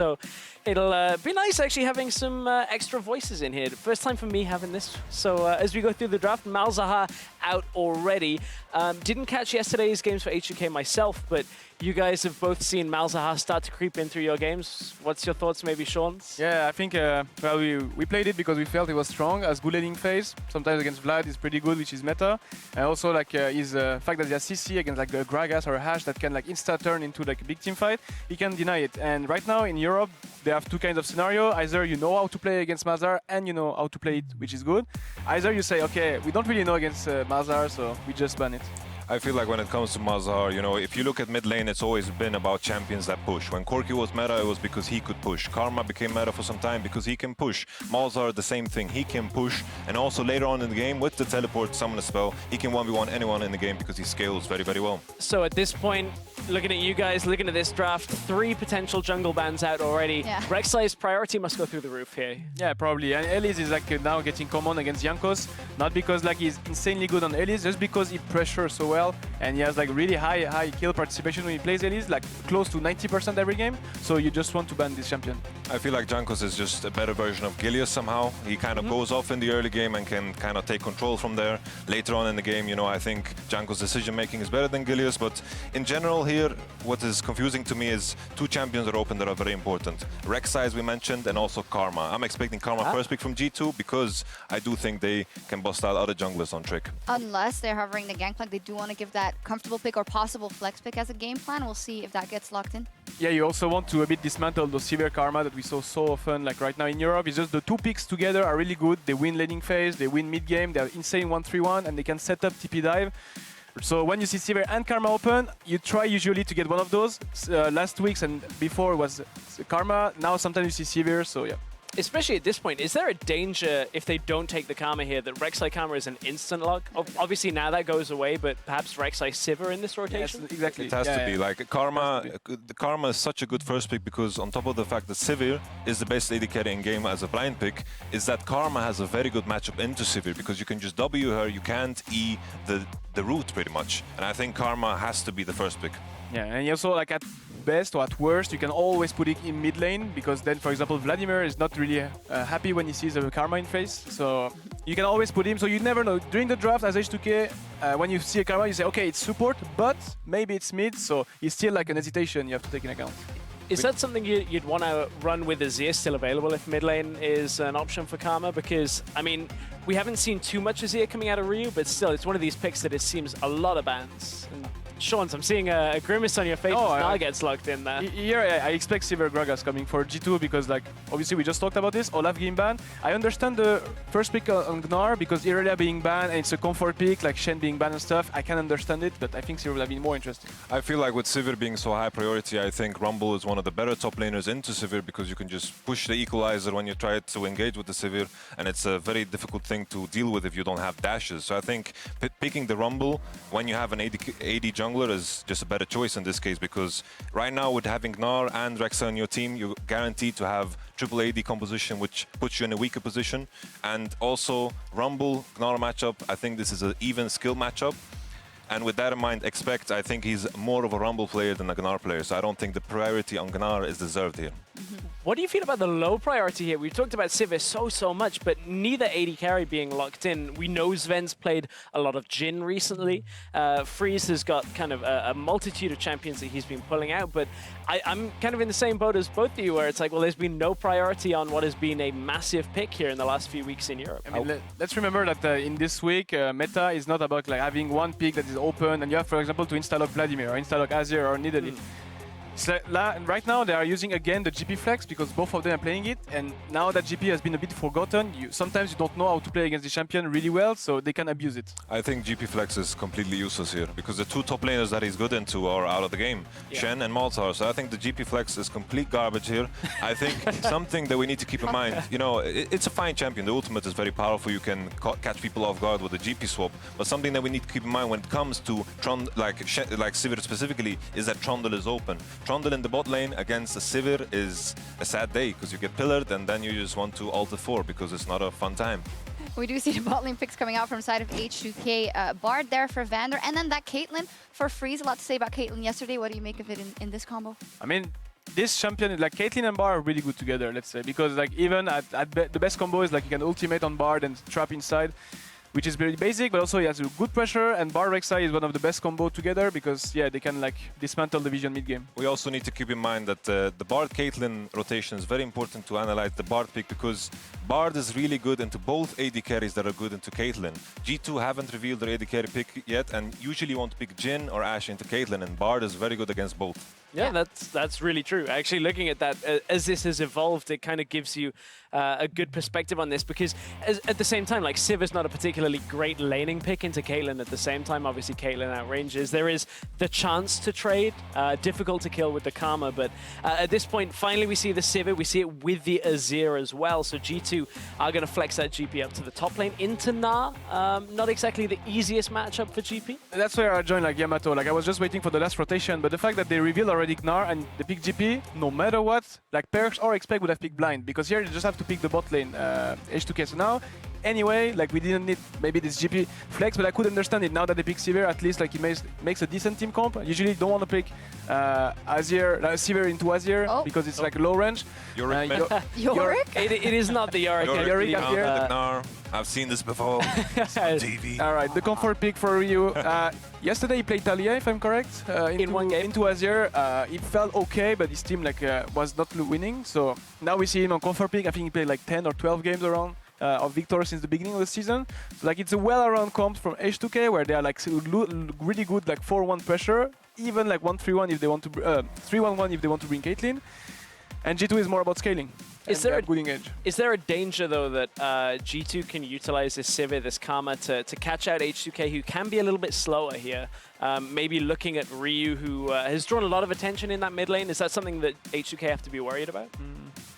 So it'll be nice actually having some extra voices in here. First time for me having this. So as we go through the draft, Malzahar out already. Didn't catch yesterday's games for H2K myself, but you guys have both seen Malzahar start to creep in through your games. What's your thoughts, maybe Sean? Yeah, I think well, we played it because we felt it was strong as good laning phase. Sometimes against Vlad is pretty good, which is meta. And also like his fact that he has CC against like a Gragas or a Hash that can like insta turn into like a big team fight, he can deny it. And right now in Europe, they have two kinds of scenario. Either you know how to play against Malzahar and you know how to play it, which is good. Either you say, okay, we don't really know against Malzahar, so we just ban it. I feel like when it comes to Malzahar, you know, if you look at mid lane, it's always been about champions that push. When Corki was meta, it was because he could push. Karma became meta for some time because he can push. Malzahar, the same thing, he can push. And also later on in the game, with the teleport, summon a spell, he can 1v1 anyone in the game because he scales very, very well. So at this point, looking at you guys, looking at this draft, 3 potential jungle bans out already. Yeah. Rek'Sai's priority must go through the roof here. Yeah, probably. And Elise is like now getting common against Jankos, not because like he's insanely good on Elise, just because he pressures so well and he has like really high kill participation when he plays Elise, like close to 90% every game. So you just want to ban this champion. I feel like Jankos is just a better version of Gilius somehow. He kind of goes off in the early game and can kind of take control from there. Later on in the game, you know, I think Jankos' decision making is better than Gilius, but in general here, what is confusing to me is 2 champions are open that are very important. Rek'Sai, as we mentioned, and also Karma. I'm expecting Karma first pick from G2 because I do think they can bust out other junglers on Trick. Unless they're hovering the Gangplank, they do want to give that comfortable pick or possible flex pick as a game plan. We'll see if that gets locked in. Yeah, you also want to a bit dismantle those Sivir Karma that we saw so often, like right now in Europe. It's just the 2 picks together are really good. They win laning phase, they win mid game, they're insane 1-3-1, and they can set up TP dive. So when you see Sivir and Karma open, you try usually to get one of those. Last weeks and before was Karma, now sometimes you see Sivir, so yeah. Especially at this point, is there a danger if they don't take the Karma here that Rek'Sai Karma is an instant lock? Obviously now that goes away, but perhaps Rek'Sai Sivir in this rotation? Yes, exactly. It has to be. Like Karma, the Karma is such a good first pick because on top of the fact that Sivir is the best AD carry in game as a blind pick, is that Karma has a very good matchup into Sivir because you can just W her, you can't E the root pretty much. And I think Karma has to be the first pick. Yeah, and also like at best or at worst, you can always put it in mid lane because then, for example, Vladimir is not really happy when he sees a Karma in face. So you can always put him. So you never know. During the draft as H2K, when you see a Karma, you say, okay, it's support, but maybe it's mid. So it's still like an hesitation you have to take into account. Is that something you'd want to run with Azir still available if mid lane is an option for Karma? Because, I mean, we haven't seen too much Azir coming out of Ryu, but still, it's one of these picks that it seems a lot of bans. And Sean, I'm seeing a grimace on your face as Gnar gets locked in there. Here, I expect Sivir Gragas coming for G2 because, like, obviously we just talked about this, Olaf getting banned. I understand the first pick on Gnar because Irelia being banned and it's a comfort pick, like Shen being banned and stuff. I can understand it, but I think Sivir would have been more interesting. I feel like with Sivir being so high priority, I think Rumble is one of the better top laners into Sivir because you can just push the equalizer when you try to engage with the Sivir, and it's a very difficult thing to deal with if you don't have dashes. So I think picking the Rumble when you have an AD jungler is just a better choice in this case because right now with having Gnar and Rek'Sai on your team, you're guaranteed to have triple AD composition, which puts you in a weaker position. And also Rumble, Gnar matchup, I think this is an even skill matchup. And with that in mind, I think he's more of a Rumble player than a Gnar player. So I don't think the priority on Gnar is deserved here. What do you feel about the low priority here? We've talked about Sivir so much, but neither AD carry being locked in. We know Zven's played a lot of Jhin recently. Freeze has got kind of a multitude of champions that he's been pulling out, but I'm kind of in the same boat as both of you, where it's like, well, there's been no priority on what has been a massive pick here in the last few weeks in Europe. I mean, let's remember that in this week, meta is not about like having one pick that is open and you have, for example, to insta-lock Vladimir or insta-lock Azir or Nidalee. So, right now they are using again the GP flex because both of them are playing it, and now that GP has been a bit forgotten, sometimes you don't know how to play against the champion really well, so they can abuse it. I think GP flex is completely useless here because the 2 top laners that he's good into are out of the game, Shen and Malzahar. So I think the GP flex is complete garbage here. I think something that we need to keep in mind, you know, it's a fine champion. The ultimate is very powerful. You can catch people off guard with the GP swap, but something that we need to keep in mind when it comes to like Sivir specifically is that Trundle is open. Trundle in the bot lane against a Sivir is a sad day because you get pillared and then you just want to ult 4 because it's not a fun time. We do see the bot lane picks coming out from side of H2K. Bard there for Vander, and then that Caitlyn for Freeze. A lot to say about Caitlyn yesterday. What do you make of it in this combo? I mean, this champion, like Caitlyn and Bar are really good together, let's say, because like even the best combo is like you can ultimate on Bard and trap inside, which is very basic, but also he has a good pressure, and Bar Rek'Sai is one of the best combo together because yeah, they can like dismantle the vision mid game. We also need to keep in mind that the Bard Caitlyn rotation is very important to analyze the Bard pick because Bard is really good into both AD carries that are good into Caitlyn. G2 haven't revealed their AD carry pick yet, and usually want to pick Jhin or Ashe into Caitlyn, and Bard is very good against both. Yeah, that's really true. Actually, looking at that, as this has evolved, it kind of gives you a good perspective on this because at the same time, like Sivir's not a particularly great laning pick into Caitlyn. At the same time, obviously Caitlyn outranges. There is the chance to trade, difficult to kill with the Karma, but at this point, finally we see the Sivir, we see it with the Azir as well. So G2 are going to flex that GP up to the top lane into Gnar. Not exactly the easiest matchup for GP. That's where I joined like Yamato. Like I was just waiting for the last rotation, but the fact that they revealed already Gnar and they pick GP, no matter what, like PerkZ or Expect would have picked blind because here you just have to pick the bot lane H2K. So now, anyway, like we didn't need maybe this GP flex, but I could understand it now that they pick Sivir. At least like it makes a decent team comp. Usually don't want to pick Azir, Sivir into Azir because it's like low range. Yorick? It is not the Yorick. Yorick up here. The Gnar. I've seen this before. TV. All right, the comfort pick for Ryu. Yesterday he played Talia, if I'm correct, in one game into Azir. It felt okay, but his team like was not winning. So now we see him on comfort pick. I think he played like 10 or 12 games around of Viktor since the beginning of the season. So like it's a well-around comp from H2K where they are like really good, like 4-1 pressure, even like 1-3-1 if they want to 3-1-1 if they want to bring Caitlyn. And G2 is more about scaling. Is there a danger though that G2 can utilize this Sivir, this Karma to catch out H2K, who can be a little bit slower here? Maybe looking at Ryu, who has drawn a lot of attention in that mid lane. Is that something that H2K have to be worried about?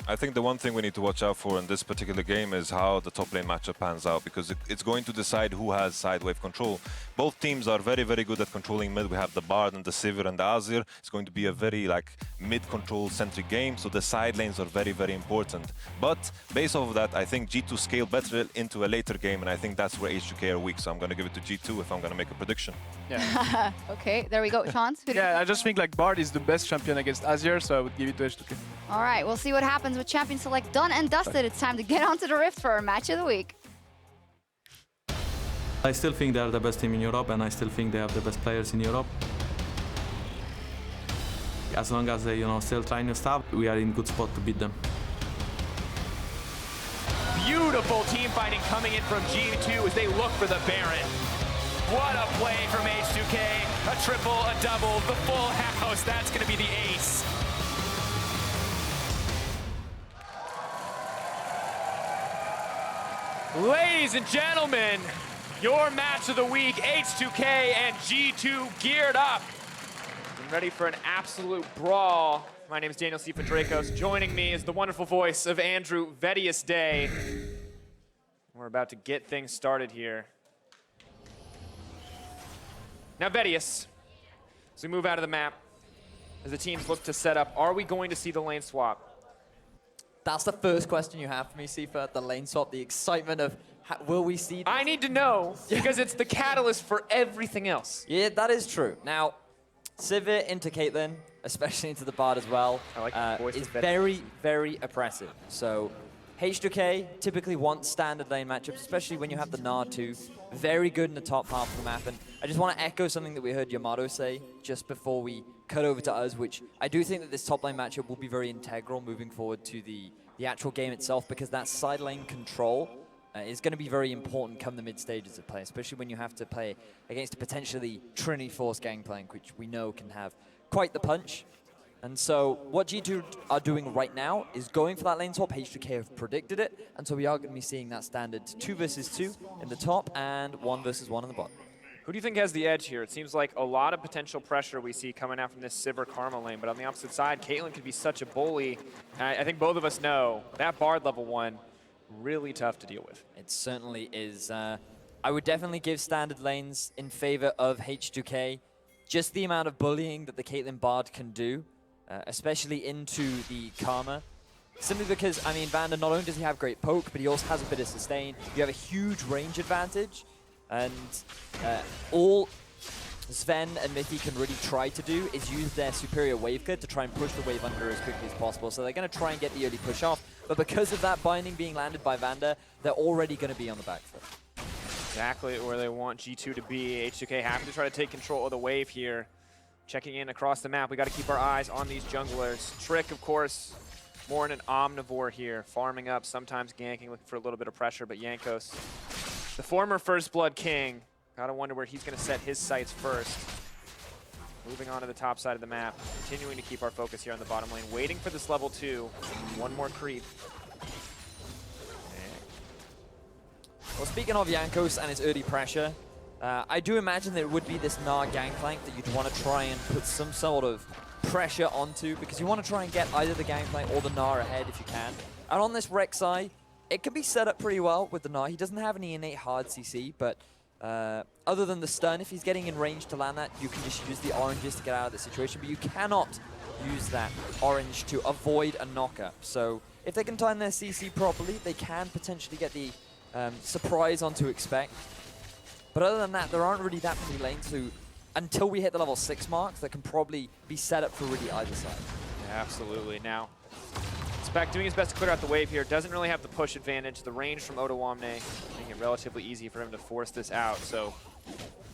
I think the one thing we need to watch out for in this particular game is how the top lane matchup pans out, because it's going to decide who has side wave control. Both teams are very, very good at controlling mid. We have the Bard and the Sivir and the Azir. It's going to be a very like mid-control centric game, so the side lanes are very, very important. But based off of that, I think G2 scale better into a later game, and I think that's where H2K are weak. So I'm going to give it to G2 if I'm going to make a prediction. Yeah. Okay, there we go. Chance? Yeah, I just think like Bard is the best champion against Azir, so I would give it to H2K. All right, we'll see what happens with Champion Select done and dusted. It's time to get onto the Rift for our match of the week. I still think they are the best team in Europe, and I still think they have the best players in Europe. As long as they, still trying new stuff, we are in good spot to beat them. Beautiful team fighting coming in from G2 as they look for the Baron. What a play from H2K. A triple, a double, the full house. That's going to be the ace. Ladies and gentlemen, your match of the week, H2K and G2 geared up and ready for an absolute brawl. My name is Daniel C. Jankos. Joining me is the wonderful voice of Andrew Vedius Day. We're about to get things started here. Now, Vedius, as we move out of the map, as the teams look to set up, are we going to see the lane swap? That's the first question you have for me, Tsepha, the lane swap, the excitement of will we see this? I need to know, because it's the catalyst for everything else. Yeah, that is true. Now, Sivir into Caitlyn, especially into the Bard as well, I like the voice is of Vedius. very, very oppressive. So H2K typically wants standard lane matchups, especially when you have the Gnar too. Very good in the top half of the map. And I just want to echo something that we heard Yamato say just before we cut over to us, which I do think that this top lane matchup will be very integral moving forward to the actual game itself, because that side lane control is going to be very important come the mid stages of play, especially when you have to play against a potentially Trinity Force Gangplank, which we know can have quite the punch. And so what G2 are doing right now is going for that lane swap. H2K have predicted it, and so we are going to be seeing that standard 2 versus 2 in the top and 1 versus 1 in the bottom. Who do you think has the edge here? It seems like a lot of potential pressure we see coming out from this Sivir Karma lane, but on the opposite side, Caitlyn could be such a bully. I think both of us know that Bard level 1, really tough to deal with. It certainly is. I would definitely give standard lanes in favor of H2K. Just the amount of bullying that the Caitlyn Bard can do, especially into the Karma. Simply because, I mean, Vander, not only does he have great poke, but he also has a bit of sustain. You have a huge range advantage. And all Zven and Mithy can really try to do is use their superior wave clear to try and push the wave under as quickly as possible. So they're going to try and get the early push off, but because of that binding being landed by Vander, they're already going to be on the back foot. Exactly where they want G2 to be. H2K having to try to take control of the wave here. Checking in across the map, we got to keep our eyes on these junglers. Trick, of course, more in an omnivore here, farming up, sometimes ganking, looking for a little bit of pressure, but Jankos, the former First Blood King, gotta wonder where he's gonna set his sights first. Moving on to the top side of the map, continuing to keep our focus here on the bottom lane, waiting for this level 2. One more creep. Well, speaking of Jankos and his early pressure, I do imagine that it would be this Gnar Gangplank that you'd want to try and put some sort of pressure onto, because you want to try and get either the Gangplank or the Gnar ahead if you can. And on this Rek'Sai, it can be set up pretty well with the Gnar. He doesn't have any innate hard CC, but other than the stun, if he's getting in range to land that, you can just use the oranges to get out of the situation, but you cannot use that orange to avoid a knockup. So if they can time their CC properly, they can potentially get the surprise onto expect. But other than that, there aren't really that many lanes who, until we hit the level 6 marks, that can probably be set up for really either side. Yeah, absolutely. Now, Spec doing his best to clear out the wave here. Doesn't really have the push advantage. The range from Odoamne making it relatively easy for him to force this out. So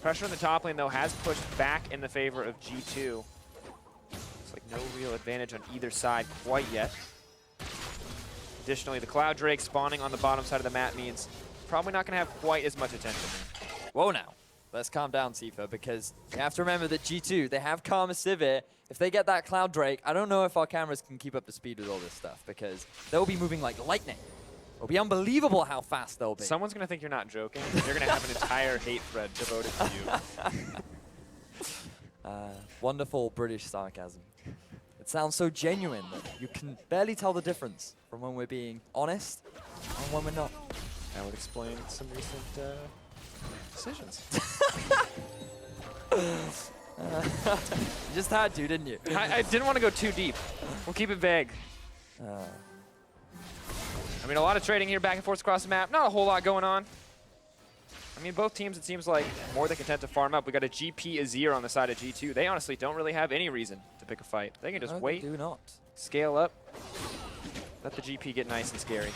pressure in the top lane, though, has pushed back in the favor of G2. Looks like no real advantage on either side quite yet. Additionally, the Cloud Drake spawning on the bottom side of the map means probably not going to have quite as much attention. Whoa now. Let's calm down, Tsepha, because you have to remember that G2, they have Karma Sivir. If they get that Cloud Drake, I don't know if our cameras can keep up the speed with all this stuff, because they'll be moving like lightning. It'll be unbelievable how fast they'll be. Someone's going to think you're not joking. You're going to have an entire hate thread devoted to you. Wonderful British sarcasm. It sounds so genuine that you can barely tell the difference from when we're being honest and when we're not. That would explain some recent decisions. You just had to, didn't you? I didn't want to go too deep. We'll keep it vague. I mean, a lot of trading here back and forth across the map. Not a whole lot going on. I mean, both teams, it seems like, more than content to farm up. We got a GP Azir on the side of G2. They honestly don't really have any reason to pick a fight. They can just wait, They do not. scale up, let the GP get nice and scary.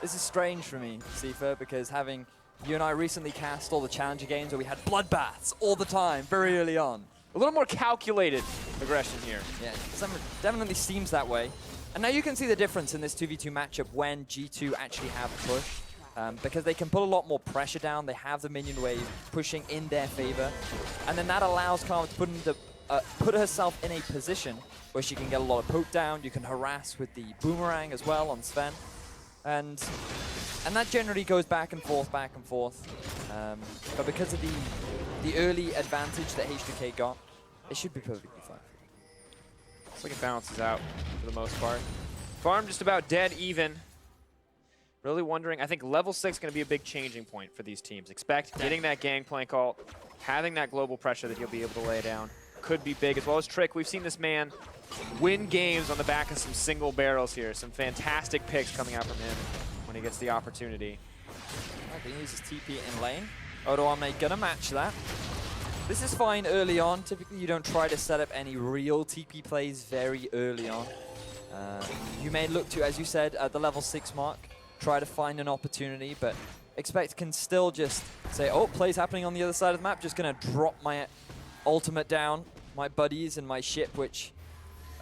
This is strange for me, Tsepha, because having you and I recently cast all the Challenger games where we had bloodbaths all the time, very early on. A little more calculated aggression here. Yeah, definitely seems that way. And now you can see the difference in this 2v2 matchup when G2 actually have push. Because they can put a lot more pressure down. They have the minion wave pushing in their favor. And then that allows Karma to put herself in a position where she can get a lot of poke down. You can harass with the boomerang as well on Zven. And that generally goes back and forth, back and forth. But because of the early advantage that H2K got, it should be perfectly fine. Looks like it balances out for the most part. Farm just about dead even. Really wondering, I think level 6 is going to be a big changing point for these teams. Expect getting that Gangplank ult, having that global pressure that he'll be able to lay down. Could be big, as well as Trick. We've seen this man win games on the back of some single barrels here. Some fantastic picks coming out from him when he gets the opportunity. He uses TP in lane. Odoamne gonna match that. This is fine early on. Typically, you don't try to set up any real TP plays very early on. You may look to, as you said, at the level 6 mark, try to find an opportunity, but Expect can still just say, oh, play's happening on the other side of the map, just gonna drop my ultimate down, my buddies and my ship, which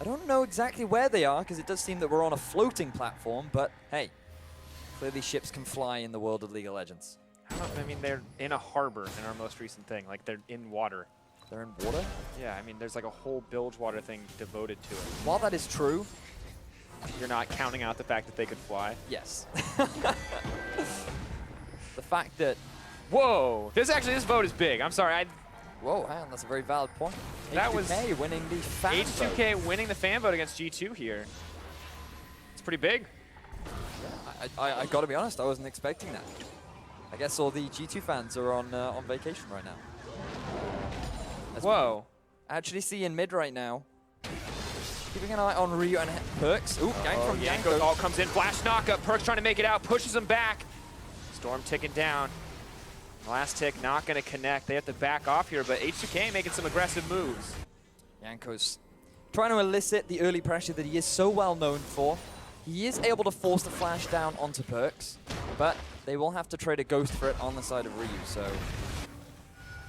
I don't know exactly where they are, because it does seem that we're on a floating platform, but hey, clearly ships can fly in the world of League of Legends. I mean, they're in a harbor in our most recent thing. Like, they're in water. They're in water? Yeah, I mean, there's like a whole bilge water thing devoted to it. While that is true, you're not counting out the fact that they could fly. yes. The fact that... Whoa! This vote is big. I'm sorry. Whoa, man, that's a very valid point. That was H2K winning the fan H2K vote. winning the fan vote against G2 here. It's pretty big. Yeah, I gotta be honest, I wasn't expecting that. I guess all the G2 fans are on vacation right now. Whoa. I actually see in mid right now. Keeping an eye on Ryu and PerkZ. Ooh, gank from Jankos Jankos. all comes in, flash knockup. PerkZ trying to make it out, pushes him back. Storm ticking down. Last tick not going to connect. They have to back off here, but H2K making some aggressive moves. Jankos trying to elicit the early pressure that he is so well known for. He is able to force the flash down onto PerkZ, but they will have to trade a ghost for it on the side of Ryu, so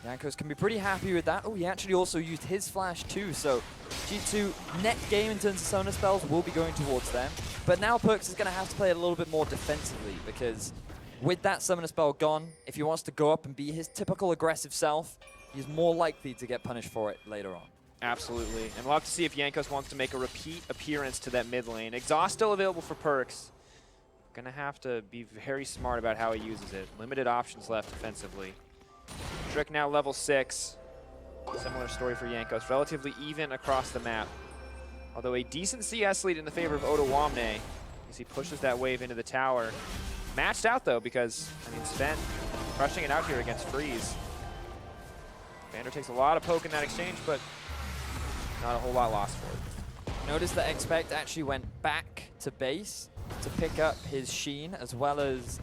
Jankos can be pretty happy with that. Oh, he actually also used his flash too, so G2 net game in terms of summoner spells will be going towards them. But now PerkZ is going to have to play a little bit more defensively, because with that summoner spell gone, if he wants to go up and be his typical aggressive self, he's more likely to get punished for it later on. Absolutely. And we'll have to see if Jankos wants to make a repeat appearance to that mid lane. Exhaust still available for PerkZ. Gonna have to be very smart about how he uses it. Limited options left defensively. Trick now level 6. Similar story for Jankos. Relatively even across the map. Although a decent CS lead in the favor of Odoamne as he pushes that wave into the tower. Matched out though, because I mean Zven crushing it out here against Freeze. Vander takes a lot of poke in that exchange, but not a whole lot lost for it. Notice that Expect actually went back to base to pick up his Sheen as well as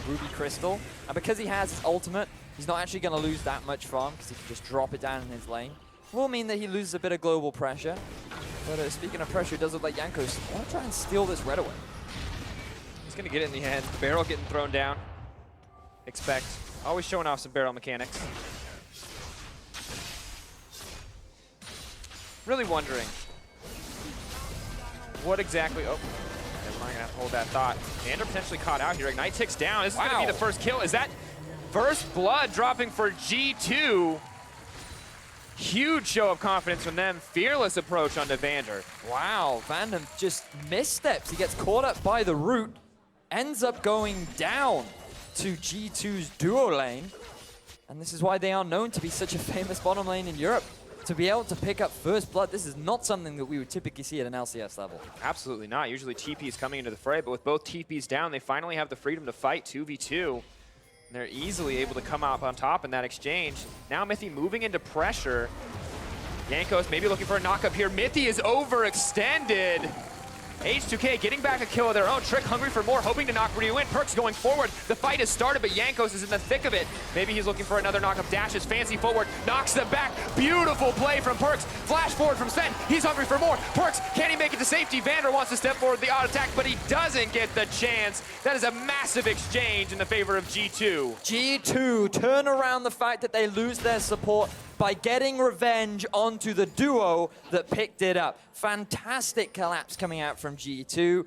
Ruby Crystal. And because he has his ultimate, he's not actually going to lose that much farm because he can just drop it down in his lane. Will mean that he loses a bit of global pressure. But speaking of pressure, it does look like Jankos want to try and steal this red away. He's going to get it in the end. Barrel getting thrown down. Expect. Always showing off some barrel mechanics. Really wondering what exactly. Oh, never mind. Gonna have to hold that thought. Vander potentially caught out here. Ignite ticks down. This is gonna be the first kill. Is that first blood dropping for G2? Huge show of confidence from them. Fearless approach onto Vander. Wow, Vander just missteps. He gets caught up by the root, ends up going down to G2's duo lane. And this is why they are known to be such a famous bottom lane in Europe. To be able to pick up first blood, this is not something that we would typically see at an LCS level. Absolutely not. Usually TP is coming into the fray, but with both TPs down, they finally have the freedom to fight 2v2. And they're easily able to come up on top in that exchange. Now Mithy moving into pressure. Jankos maybe looking for a knock-up here. Mithy is overextended. H2K getting back a kill of their own. Trick hungry for more, hoping to knock Ryu in. PerkZ going forward. The fight has started, but Jankos is in the thick of it. Maybe he's looking for another knock-up. Dashes fancy forward, knocks them back. Beautiful play from PerkZ. Flash forward from Zven. He's hungry for more. PerkZ, can he make it to safety? Vander wants to step forward with the auto attack, but he doesn't get the chance. That is a massive exchange in the favor of G2. G2 turn around the fact that they lose their support by getting revenge onto the duo that picked it up. Fantastic collapse coming out from G2.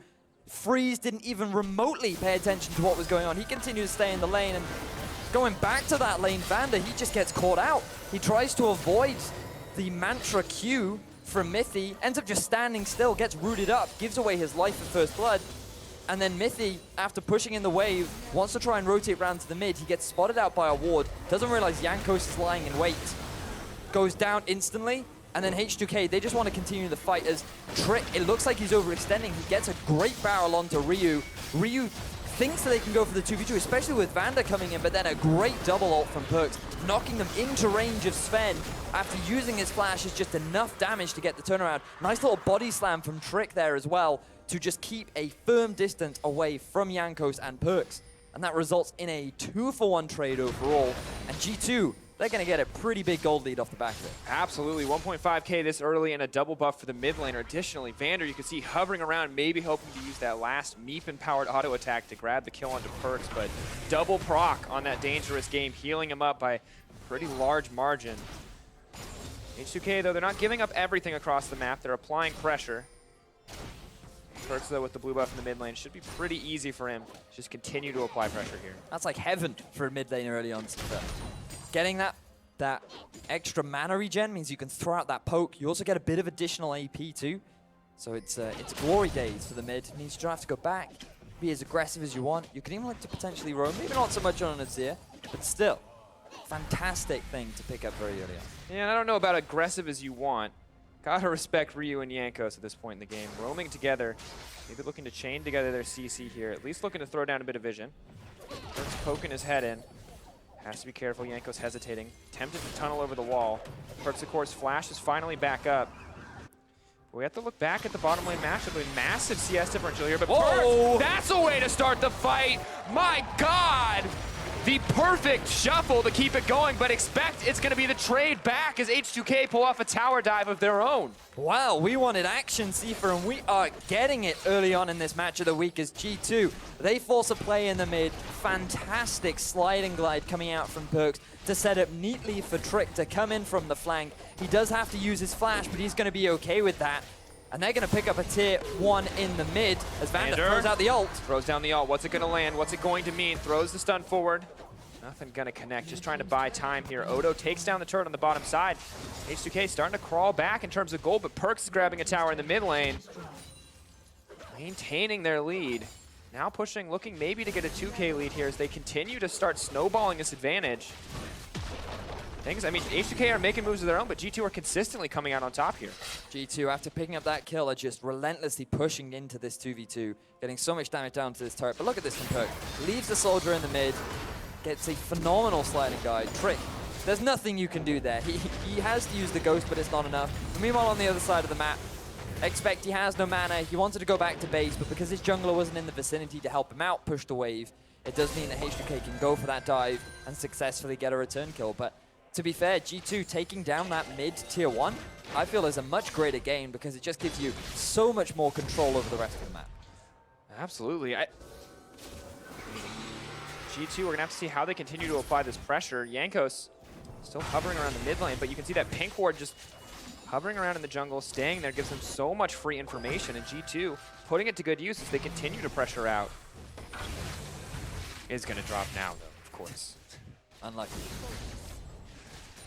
Freeze didn't even remotely pay attention to what was going on. He continued to stay in the lane, and going back to that lane, Vander, he just gets caught out. He tries to avoid the Mantra Q from Mithy, ends up just standing still, gets rooted up, gives away his life for first blood. And then Mithy, after pushing in the wave, wants to try and rotate around to the mid. He gets spotted out by a ward, doesn't realize Jankos is lying in wait. Goes down instantly, and then H2K, they just want to continue the fight as Trick, it looks like he's overextending. He gets a great barrel onto Ryu. Ryu thinks that they can go for the 2v2, especially with Vander coming in, but then a great double ult from PerkZ, knocking them into range of Zven. After using his flash, is just enough damage to get the turnaround. Nice little body slam from Trick there as well, to just keep a firm distance away from Jankos and PerkZ. And that results in a 2-for-1 trade overall, and G2, they're going to get a pretty big gold lead off the back of it. Absolutely. 1.5k this early and a double buff for the mid laner. Additionally, Vander, you can see hovering around, maybe hoping to use that last Meep-empowered auto attack to grab the kill onto PerkZ, but double proc on that dangerous game, healing him up by a pretty large margin. H2K, though, they're not giving up everything across the map. They're applying pressure. PerkZ, though, with the blue buff in the mid lane, should be pretty easy for him. Just continue to apply pressure here. That's like heaven for a mid laner early on. Getting that extra mana regen means you can throw out that poke. You also get a bit of additional AP too. So it's glory days for the mid. It means you don't have to go back, be as aggressive as you want. You can even look to potentially roam, maybe not so much on an Azir, but still, fantastic thing to pick up very early on. Yeah, and I don't know about aggressive as you want. Gotta respect Ryu and Jankos at this point in the game. Roaming together, maybe looking to chain together their CC here. At least looking to throw down a bit of vision. PerkZ poking his head in. Has to be careful. Jankos hesitating. Tempted to tunnel over the wall. PerkZ, of course, flash is finally back up. But we have to look back at the bottom lane matchup. A massive CS differential here, but PerkZ, that's a way to start the fight! My God! the perfect shuffle to keep it going, but expect it's going to be the trade back as H2K pull off a tower dive of their own. Wow, we wanted action, Tsepha, and we are getting it early on in this match of the week as G2, they force a play in the mid. Fantastic slide and glide coming out from PerkZ to set up neatly for Trick to come in from the flank. He does have to use his flash, but he's going to be okay with that. And they're going to pick up a tier 1 in the mid as Vander throws out the ult. Throws down the ult. What's it going to land? What's it going to mean? Throws the stun forward. Nothing going to connect. Just trying to buy time here. Odo takes down the turret on the bottom side. H2K starting to crawl back in terms of gold, but PerkZ is grabbing a tower in the mid lane. Maintaining their lead. Now pushing, looking maybe to get a 2K lead here as they continue to start snowballing this advantage. I mean, H2K are making moves of their own, but G2 are consistently coming out on top here. G2, after picking up that kill, are just relentlessly pushing into this 2v2, getting so much damage down to this turret. But look at this from PerkZ. Leaves the soldier in the mid, gets a phenomenal sliding guide. Trick, there's nothing you can do there. He has to use the ghost, but it's not enough. And meanwhile, on the other side of the map, expect he has no mana. He wanted to go back to base, but because his jungler wasn't in the vicinity to help him out, push the wave, it does mean that H2K can go for that dive and successfully get a return kill. But to be fair, G2 taking down that mid tier 1, I feel is a much greater gain because it just gives you so much more control over the rest of the map. Absolutely. G2, we're going to have to see how they continue to apply this pressure. Jankos still hovering around the mid lane, but you can see that pink ward just hovering around in the jungle, staying there, gives them so much free information, and G2 putting it to good use as they continue to pressure out. Is going to drop now, though, of course. Unlucky.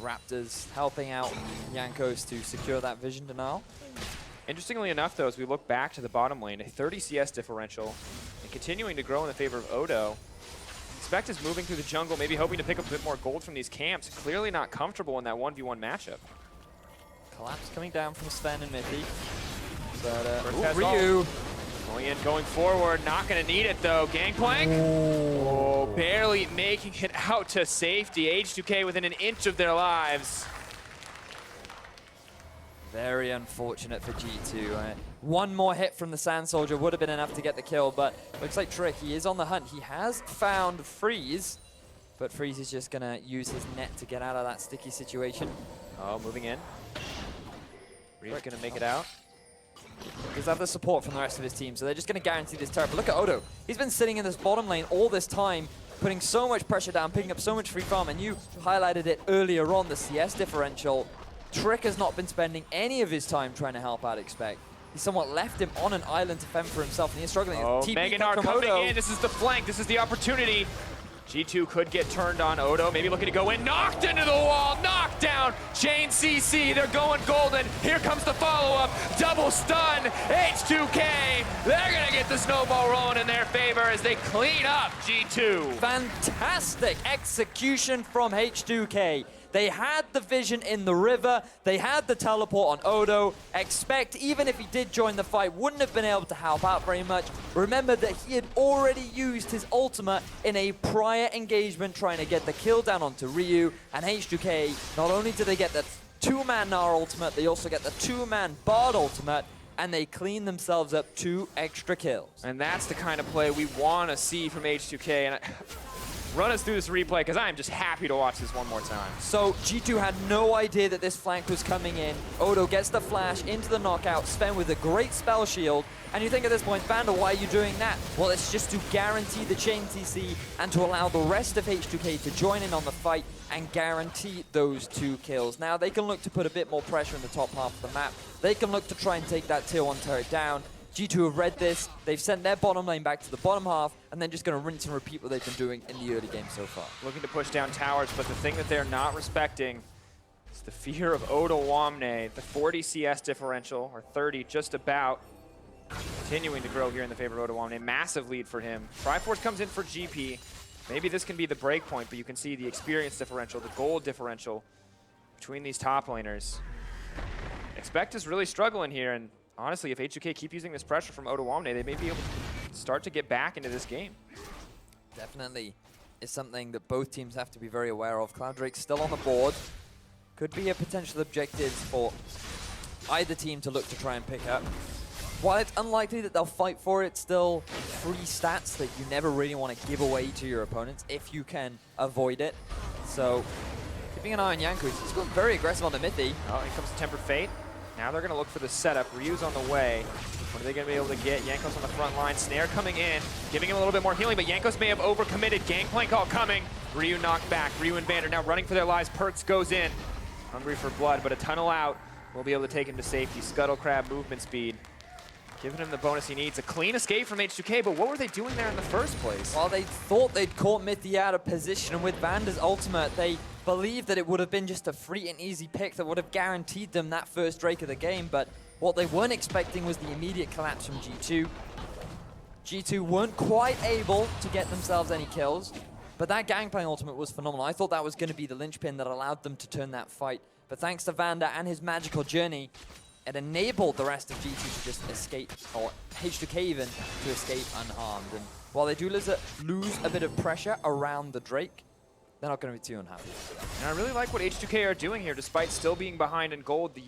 Raptors helping out Jankos to secure that vision denial. Interestingly enough, though, as we look back to the bottom lane, a 30 CS differential and continuing to grow in the favor of Odo. Spect is moving through the jungle, maybe hoping to pick up a bit more gold from these camps. Clearly not comfortable in that 1v1 matchup. Collapse coming down from Zven and Mithy. But Ryu going in, going forward, not going to need it though. Gangplank, oh, barely making it out to safety. H2K within an inch of their lives. Very unfortunate for G2. One more hit from the Sand Soldier would have been enough to get the kill, but looks like Trick, he is on the hunt. He has found Freeze, but Freeze is just going to use his net to get out of that sticky situation. Oh, moving in. Ryu's going to make it out. Does have the support from the rest of his team, so they're just going to guarantee this turret. But look at Odo. He's been sitting in this bottom lane all this time, putting so much pressure down, picking up so much free farm, and you highlighted it earlier on, the CS differential. Trick has not been spending any of his time trying to help out Expect. He somewhat left him on an island to fend for himself, and he's struggling. Oh, Gnar coming in. This is the flank. This is the opportunity. G2 could get turned on. Odo maybe looking to go in. Knocked into the wall. Knocked down. Chain CC. They're going golden. Here comes the follow-up. Double stun. H2K. They're going to get the snowball rolling in their favor as they clean up G2. Fantastic execution from H2K. They had the vision in the river. They had the teleport on Odo. Expect, even if he did join the fight, wouldn't have been able to help out very much. Remember that he had already used his ultimate in a prior engagement trying to get the kill down onto Ryu. And H2K, not only do they get the 2-man Gnar ultimate, they also get the 2-man Bard ultimate, and they clean themselves up 2 extra kills. And that's the kind of play we want to see from H2K. And run us through this replay, because I am just happy to watch this one more time. So G2 had no idea that this flank was coming in. Odo gets the flash into the knockout, Zven with a great spell shield. And you think at this point, Vander, why are you doing that? Well, it's just to guarantee the chain TC and to allow the rest of H2K to join in on the fight and guarantee those 2 kills. Now, they can look to put a bit more pressure in the top half of the map. They can look to try and take that tier 1 turret down. G2 have read this, they've sent their bottom lane back to the bottom half, and then just going to rinse and repeat what they've been doing in the early game so far. Looking to push down towers, but the thing that they're not respecting is the fear of Odoamne, the 40 CS differential, or 30 just about, continuing to grow here in the favor of Odoamne. Massive lead for him. Triforce comes in for GP. Maybe this can be the break point, but you can see the experience differential, the gold differential between these top laners. Expect is really struggling here, and honestly, if H2K keep using this pressure from Odoamne, they may be able to start to get back into this game. Definitely is something that both teams have to be very aware of. Cloud Drake's still on the board. Could be a potential objective for either team to look to try and pick up. while it's unlikely that they'll fight for it, still free stats that you never really want to give away to your opponents if you can avoid it. So keeping an eye on Jankos. He's going very aggressive on the Mithy. Oh, here comes the Tempered Fate. Now they're going to look for the setup. Ryu's on the way. What are they going to be able to get? Jankos on the front line. Snare coming in, giving him a little bit more healing, but Jankos may have overcommitted. Gangplank all coming. Ryu knocked back. Ryu and Vander now running for their lives. PerkZ goes in. Hungry for blood, but a tunnel out will be able to take him to safety. Scuttle Crab movement speed. Giving him the bonus he needs. A clean escape from H2K, but what were they doing there in the first place? Well, they thought they'd caught Mithy out of position, and with Vander's ultimate, they believed that it would have been just a free and easy pick that would have guaranteed them that first Drake of the game, but what they weren't expecting was the immediate collapse from G2. G2 weren't quite able to get themselves any kills, but that Gangplank ultimate was phenomenal. I thought that was going to be the linchpin that allowed them to turn that fight, but thanks to Vander and his magical journey, it enabled the rest of G2 to just escape, or H2K even, to escape unharmed. And while they do lose a bit of pressure around the Drake, they're not going to be too unhappy. And I really like what H2K are doing here, despite still being behind in gold. The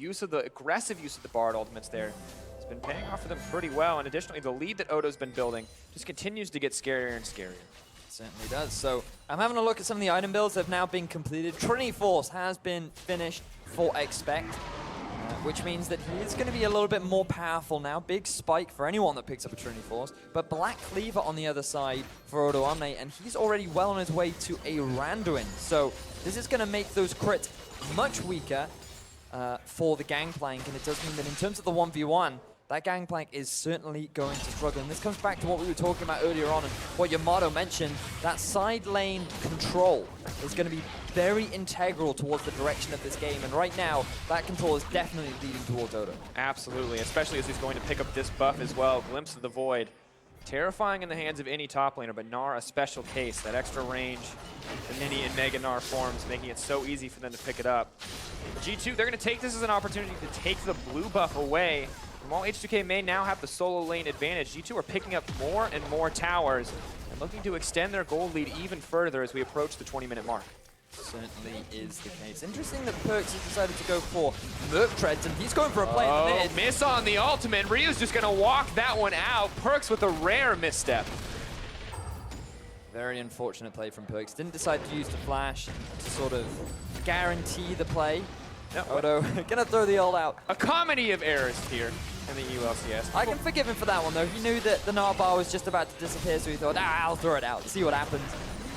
aggressive use of the Bard ultimates there has been paying off for them pretty well. And additionally, the lead that Odo's been building just continues to get scarier and scarier. It certainly does. So I'm having a look at some of the item builds that have now been completed. Trinity Force has been finished for Expect, which means that he is going to be a little bit more powerful now. Big spike for anyone that picks up a Trinity Force. But Black Cleaver on the other side for Odoamne, and he's already well on his way to a Randuin. So this is going to make those crits much weaker for the Gangplank, and it does mean that in terms of the 1v1, that Gangplank is certainly going to struggle. And this comes back to what we were talking about earlier on and what Yamato mentioned, that side lane control is going to be very integral towards the direction of this game. And right now, that control is definitely leading towards Odo. Absolutely, especially as he's going to pick up this buff as well. Glimpse of the Void. Terrifying in the hands of any top laner, but Gnar a special case. That extra range, the Mini and Mega Gnar forms, making it so easy for them to pick it up. G2, they're going to take this as an opportunity to take the blue buff away. And while H2K may now have the solo lane advantage, G2 are picking up more and more towers and looking to extend their gold lead even further as we approach the 20-minute mark. Certainly is the case. Interesting that PerkZ has decided to go for Merc Treads, and he's going for a play in the mid. Miss on the ultimate. Ryu's just going to walk that one out. PerkZ with a rare misstep. Very unfortunate play from PerkZ. Didn't decide to use the flash to sort of guarantee the play. No, Odo gonna throw the ult out. A comedy of errors here in the EU LCS. I can forgive him for that one though. He knew that the Gnar bar was just about to disappear, so he thought, I'll throw it out, see what happens.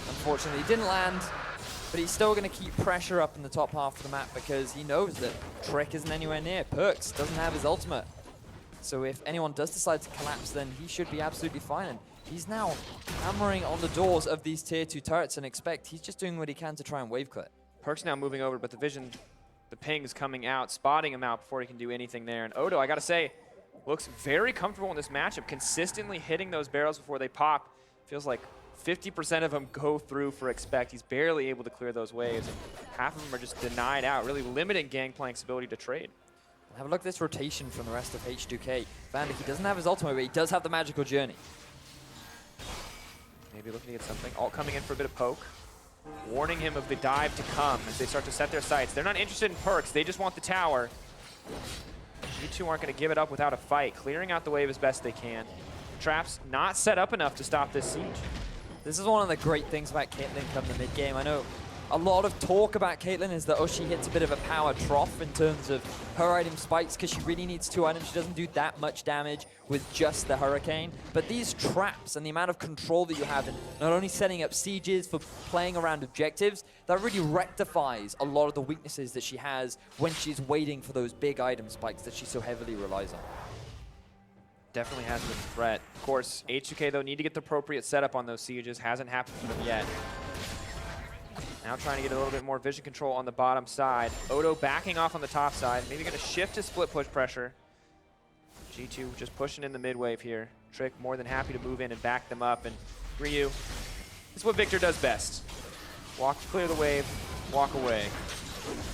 Unfortunately, he didn't land, but he's still gonna keep pressure up in the top half of the map because he knows that Trick isn't anywhere near. PerkZ doesn't have his ultimate. So if anyone does decide to collapse, then he should be absolutely fine. And he's now hammering on the doors of these tier 2 turrets, and Expect he's just doing what he can to try and wave clear. PerkZ now moving over, but the vision, the ping is coming out, spotting him out before he can do anything there. And Odo, I gotta say, looks very comfortable in this matchup, consistently hitting those barrels before they pop. Feels like 50% of them go through for Expect. He's barely able to clear those waves. And half of them are just denied out, really limiting Gangplank's ability to trade. Have a look at this rotation from the rest of H2K. Vander, he doesn't have his ultimate, but he does have the magical journey. Maybe looking at something. Alt coming in for a bit of poke. Warning him of the dive to come as they start to set their sights. They're not interested in PerkZ, they just want the tower. G2 aren't going to give it up without a fight, clearing out the wave as best they can. Traps not set up enough to stop this siege. This is one of the great things about Caitlyn come the mid-game. I know a lot of talk about Caitlyn is that, oh, she hits a bit of a power trough in terms of her item spikes because she really needs 2 items. She doesn't do that much damage with just the Hurricane. But these traps and the amount of control that you have in not only setting up sieges for playing around objectives, that really rectifies a lot of the weaknesses that she has when she's waiting for those big item spikes that she so heavily relies on. Definitely has been a threat. Of course, H2K, though, need to get the appropriate setup on those sieges. Hasn't happened for them yet. Now trying to get a little bit more vision control on the bottom side. Odo backing off on the top side. Maybe going to shift his split push pressure. G2 just pushing in the mid wave here. Trick more than happy to move in and back them up. And Ryu, this is what Viktor does best. Walk, clear the wave, walk away.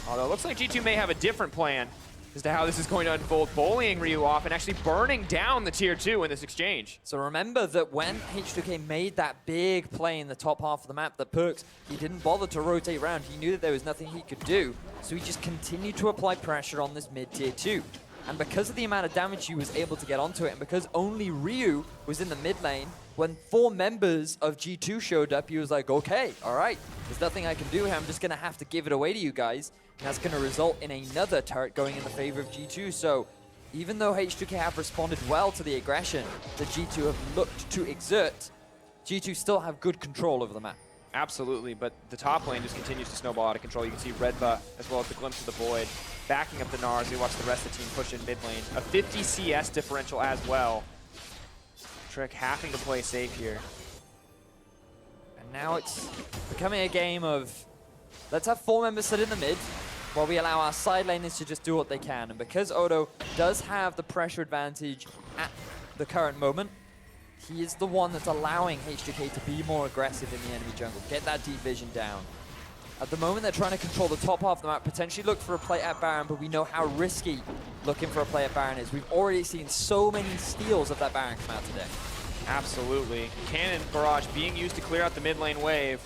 Although it looks like G2 may have a different plan as to how this is going to unfold, bullying Ryu off and actually burning down the tier 2 in this exchange. So remember that when H2K made that big play in the top half of the map, that PerkZ, he didn't bother to rotate around. He knew that there was nothing he could do, so he just continued to apply pressure on this mid tier 2. And because of the amount of damage he was able to get onto it, and because only Ryu was in the mid lane, when 4 members of G2 showed up, he was like, okay, all right, there's nothing I can do here. I'm just going to have to give it away to you guys. And that's going to result in another turret going in the favor of G2. So even though H2K have responded well to the aggression that G2 have looked to exert, G2 still have good control over the map. Absolutely, but the top lane just continues to snowball out of control. You can see Redva, as well as the Glimpse of the Void, backing up the Gnar as we watch the rest of the team push in mid lane. A 50 CS differential as well. Trick having to play safe here. And now it's becoming a game of, let's have 4 members sit in the mid, while we allow our side laners to just do what they can. And because Odo does have the pressure advantage at the current moment, he is the one that's allowing H2K to be more aggressive in the enemy jungle, get that deep vision down. At the moment, they're trying to control the top half of the map, potentially look for a play at Baron, but we know how risky looking for a play at Baron is. We've already seen so many steals of that Baron come out today. Absolutely. Cannon barrage being used to clear out the mid lane wave.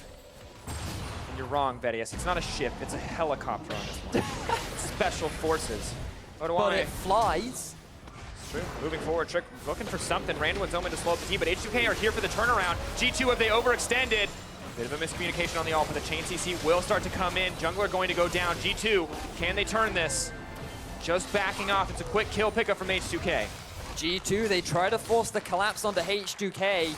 And you're wrong, Vedius. It's not a ship, it's a helicopter on this one. Special forces. But it flies. True. Moving forward, Trick looking for something. Randuin's Omen to slow up the team, but H2K are here for the turnaround. G2, have they overextended? Bit of a miscommunication on the ult, but the chain CC will start to come in. Jungler going to go down. G2, can they turn this? Just backing off. It's a quick kill pickup from H2K. G2, they try to force the collapse onto H2K,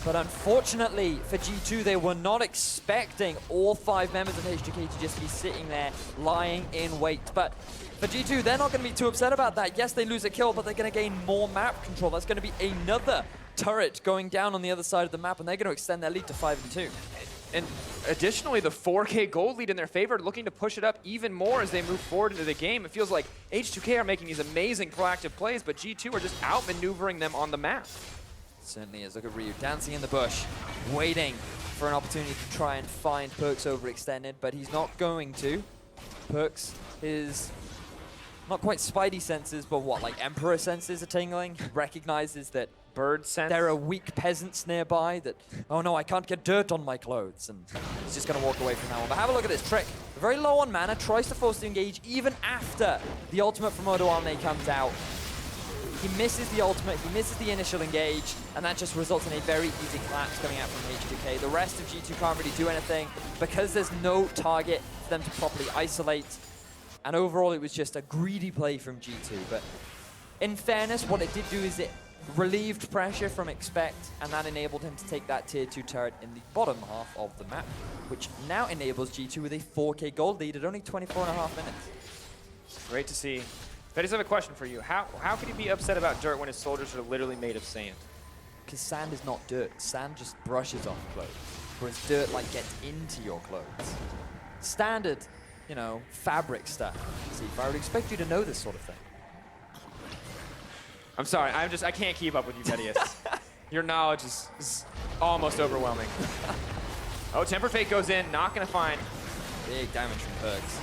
but unfortunately for G2, they were not expecting all 5 members of H2K to just be sitting there, lying in wait. But for G2, they're not going to be too upset about that. Yes, they lose a kill, but they're going to gain more map control. That's going to be another turret going down on the other side of the map, and they're going to extend their lead to 5-2. And additionally, the 4K gold lead in their favor, looking to push it up even more as they move forward into the game. It feels like H2K are making these amazing proactive plays, but G2 are just outmaneuvering them on the map. Certainly is. Look at Ryu dancing in the bush, waiting for an opportunity to try and find PerkZ overextended, but he's not going to. PerkZ is not quite Spidey senses, but what, like Emperor senses are tingling. He recognizes that Bird sense. there are weak peasants nearby that, oh no, I can't get dirt on my clothes, and he's just going to walk away from that one. But have a look at this Trick. Very low on mana, tries to force to engage even after the ultimate from Odoamne comes out. He misses the ultimate, he misses the initial engage, and that just results in a very easy collapse coming out from H2K. The rest of G2 can't really do anything because there's no target for them to properly isolate. And overall, it was just a greedy play from G2. But in fairness, what it did do is it relieved pressure from Expect, and that enabled him to take that tier 2 turret in the bottom half of the map, which now enables G2 with a 4K gold lead at only 24.5 minutes. Great to see. Vedius, I have a question for you. How could he be upset about dirt when his soldiers are literally made of sand? Because sand is not dirt. Sand just brushes off clothes, whereas dirt like gets into your clothes. Standard, you know, fabric stuff. See, I would expect you to know this sort of thing. I'm sorry, I can't keep up with you, Vedius. Your knowledge is almost overwhelming. Oh, Temper Fake goes in, not gonna find. Big damage from PerkZ.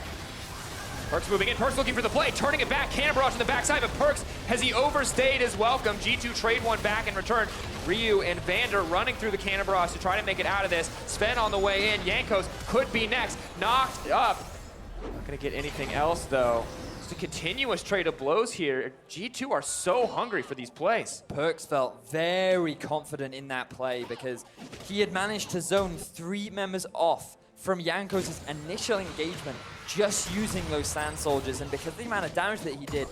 PerkZ moving in, PerkZ looking for the play, turning it back, cannon barrage on the backside, but PerkZ, has he overstayed his welcome? G2 trade one back in return. Ryu and Vander running through the cannon barrage to try to make it out of this. Zven on the way in, Jankos could be next, knocked up. Not gonna get anything else though. Just a continuous trade of blows here. G2 are so hungry for these plays. PerkZ felt very confident in that play because he had managed to zone 3 members off from Jankos' initial engagement just using those sand soldiers, and because of the amount of damage that he did,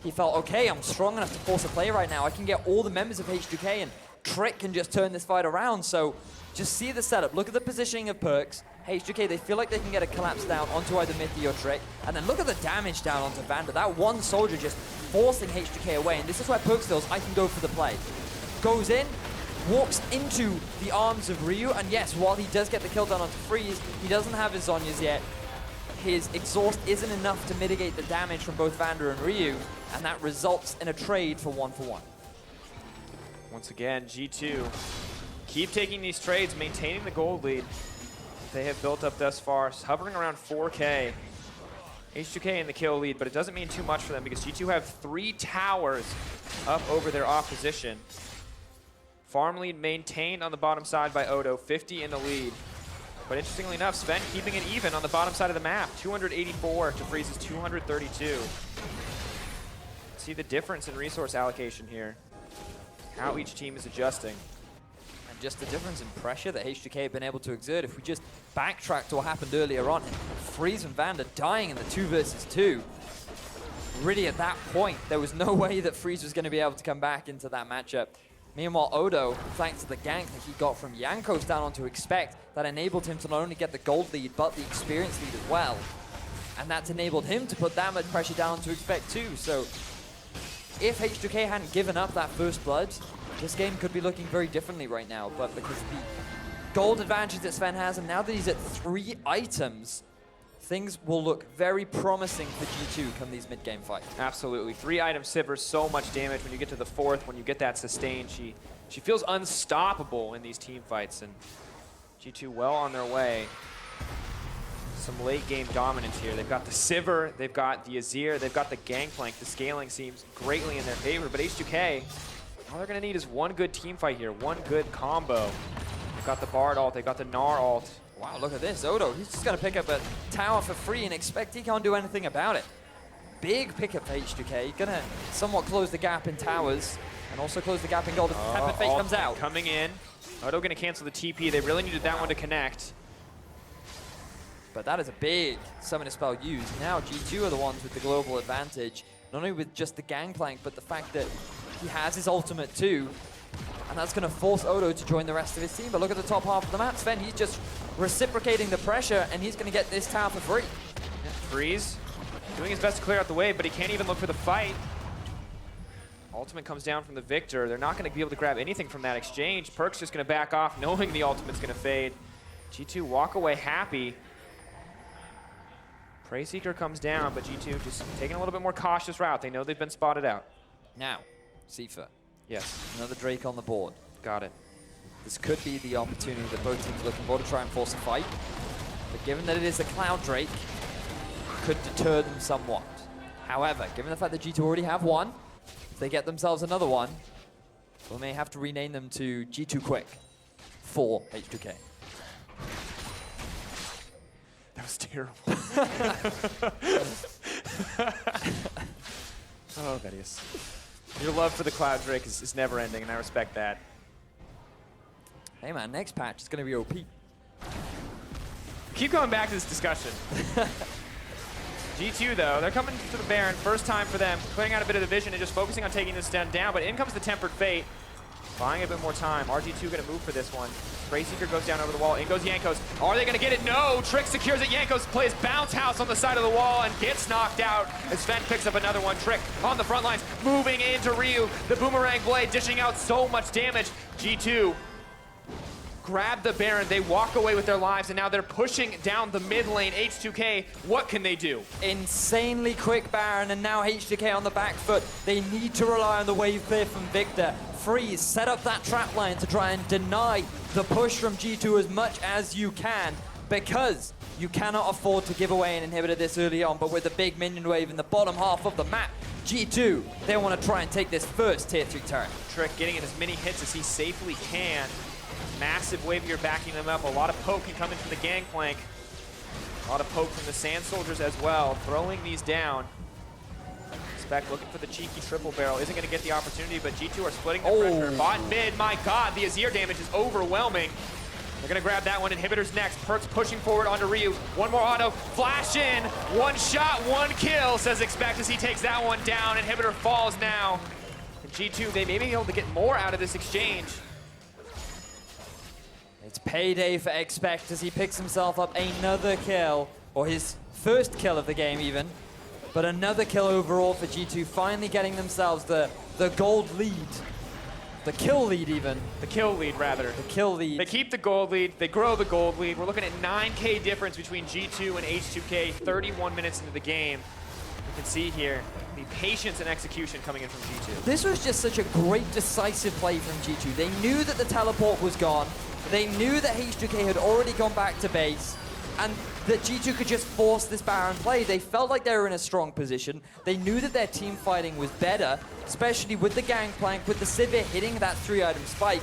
he felt, okay, I'm strong enough to force a play right now. I can get all the members of H2K, and Trick can just turn this fight around. So just see the setup. Look at the positioning of PerkZ. H2K, they feel like they can get a collapse down onto either Mithy or Trick, and then look at the damage down onto Vander. That one soldier just forcing H2K away, and this is where PerkZ feels, I can go for the play. Goes in, walks into the arms of Ryu, and yes, while he does get the kill done onto Freeze, he doesn't have his Zhonyas yet. His exhaust isn't enough to mitigate the damage from both Vander and Ryu, and that results in a trade for 1-for-1. Once again, G2 keep taking these trades, maintaining the gold lead they have built up thus far, hovering around 4K. H2K in the kill lead, but it doesn't mean too much for them because G2 have 3 towers up over their opposition. Farm lead maintained on the bottom side by Odo, 50 in the lead. But interestingly enough, Zven keeping it even on the bottom side of the map, 284 to Freeze's 232. see the difference in resource allocation here. How each team is adjusting. And just the difference in pressure that H2K have been able to exert. If we just backtrack to what happened earlier on, Freeze and Vander dying in the 2 versus 2. Really, at that point, there was no way that Freeze was going to be able to come back into that matchup. Meanwhile, Odo, thanks to the gank that he got from Jankos down onto Expect, that enabled him to not only get the gold lead, but the experience lead as well. And that's enabled him to put that much pressure down to Expect too. So if H2K hadn't given up that first blood, this game could be looking very differently right now. But because the gold advantage that Zven has, and now that he's at 3 items, things will look very promising for G2 come these mid-game fights. Absolutely. 3 items Sivir, so much damage. When you get to the 4th, when you get that sustain, she feels unstoppable in these team fights. And G2 well on their way. Some late game dominance here. They've got the Sivir, they've got the Azir, they've got the Gangplank. The scaling seems greatly in their favor, but H2K, all they're gonna need is one good team fight here, one good combo. They've got the Bard ult, they've got the Gnar ult. Wow, look at this. Odo, he's just gonna pick up a tower for free and Expect he can't do anything about it. Big pickup for H2K. Gonna somewhat close the gap in towers and also close the gap in gold if Pepper Fate comes out. Coming in. Odo gonna cancel the TP. They really needed that one to connect. But that is a big summoner spell used. Now G2 are the ones with the global advantage, not only with just the Gangplank, but the fact that he has his ultimate too. And that's going to force Odo to join the rest of his team. But look at the top half of the map. Zven, he's just reciprocating the pressure, and he's going to get this tower for free. Yeah, Freeze doing his best to clear out the way, but he can't even look for the fight. Ultimate comes down from the Viktor. They're not going to be able to grab anything from that exchange. PerkZ just going to back off, knowing the ultimate's going to fade. G2 walk away happy. Prey Seeker comes down, but G2 just taking a little bit more cautious route. They know they've been spotted out. Now, Tsepha. Yes. Another Drake on the board. Got it. This could be the opportunity that both teams are looking for to try and force a fight. But given that it is a Cloud Drake, could deter them somewhat. However, given the fact that G2 already have one, if they get themselves another one, we may have to rename them to G2 Quick for H2K. That was terrible. Oh, Vedius. Your love for the Cloud Drake is never ending, and I respect that. Hey man, next patch is going to be OP. Keep going back to this discussion. G2 though, they're coming to the Baron, first time for them, clearing out a bit of the vision and just focusing on taking this down, but in comes the Tempered Fate. Buying a bit more time. RG2 gonna move for this one. Prey Seeker goes down over the wall. In goes Jankos. Are they gonna get it? No! Trick secures it. Jankos plays Bounce House on the side of the wall and gets knocked out as Zven picks up another one. Trick on the front lines, moving into Ryu. The Boomerang Blade dishing out so much damage. G2 grab the Baron. They walk away with their lives, and now they're pushing down the mid lane. H2K, what can they do? Insanely quick Baron, and now H2K on the back foot. They need to rely on the wave clear from Viktor. Freeze, set up that trap line to try and deny the push from G2 as much as you can, because you cannot afford to give away an inhibitor this early on. But with the big minion wave in the bottom half of the map, G2, they want to try and take this first tier 3 turn. Trick getting in as many hits as he safely can. Massive wave here backing them up. A lot of poke can come in from the Gangplank. A lot of poke from the Sand Soldiers as well, throwing these down. Spec looking for the cheeky triple barrel. Isn't going to get the opportunity, but G2 are splitting the pressure. Bot mid, my god, the Azir damage is overwhelming. They're going to grab that one. Inhibitors next. PerkZ pushing forward onto Ryu. One more auto. Flash in. One shot, one kill, says Expect as he takes that one down. Inhibitor falls now. And G2, they may be able to get more out of this exchange. It's payday for Expect as he picks himself up another kill, or his first kill of the game even. But another kill overall for G2, finally getting themselves the gold lead. The kill lead even. The kill lead, rather. The kill lead. They keep the gold lead. They grow the gold lead. We're looking at 9K difference between G2 and H2K, 31 minutes into the game. You can see here the patience and execution coming in from G2. This was just such a great decisive play from G2. They knew that the teleport was gone. They knew that H2K had already gone back to base, and that G2 could just force this Baron play. They felt like they were in a strong position. They knew that their team fighting was better, especially with the Gangplank, with the Sivir hitting that 3-item spike.